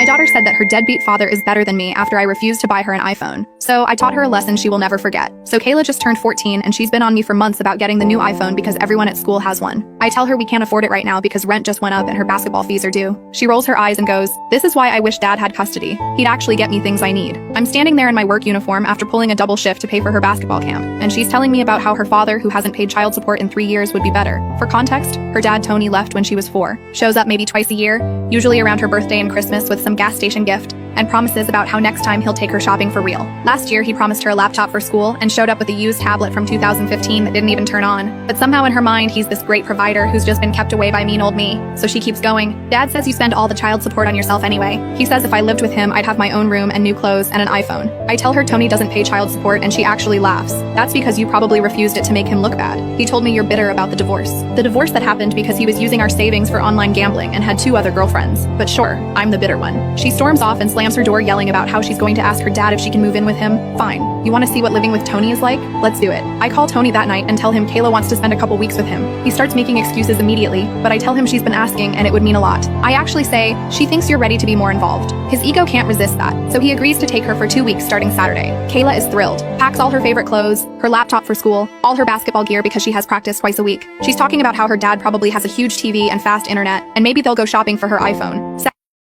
daughter said that her deadbeat father is better than me after I refused to buy her an iPhone. So I taught her a lesson she will never forget. So Kayla just turned 14 and she's been on me for months about getting the new iPhone because everyone at school has one. I tell her we can't afford it right now because rent just went up and her basketball fees are due. She rolls her eyes and goes, "This is why I wish Dad had custody. He'd actually get me things I need." I'm standing there in my work uniform after pulling a double shift to pay for her basketball camp, and she's telling me about how her father, who hasn't paid child support in 3 years, would be better. For context, her dad Tony left when she was 4, shows up maybe twice a year, usually around her birthday and Christmas with some gas station gift, and promises about how next time he'll take her shopping for real. Last year, he promised her a laptop for school and showed up with a used tablet from 2015 that didn't even turn on. But somehow in her mind, he's this great provider who's just been kept away by mean old me. So she keeps going. "Dad says you spend all the child support on yourself anyway. He says if I lived with him, I'd have my own room and new clothes and an iPhone." I tell her Tony doesn't pay child support and she actually laughs. "That's because you probably refused it to make him look bad. He told me you're bitter about the divorce. The divorce that happened because he was using our savings for online gambling and had 2 other girlfriends. But sure, I'm the bitter one." She storms off and slams her door yelling about how she's going to ask her dad if she can move in with him. Fine. You want to see what living with Tony is like? Let's do it. I call Tony that night and tell him Kayla wants to spend a couple weeks with him. He starts making excuses immediately, but I tell him she's been asking and it would mean a lot. I actually say, "She thinks you're ready to be more involved." His ego can't resist that, so he agrees to take her for 2 weeks starting Saturday. Kayla is thrilled, packs all her favorite clothes, her laptop for school, all her basketball gear because she has practice twice a week. She's talking about how her dad probably has a huge TV and fast internet, and maybe they'll go shopping for her iPhone.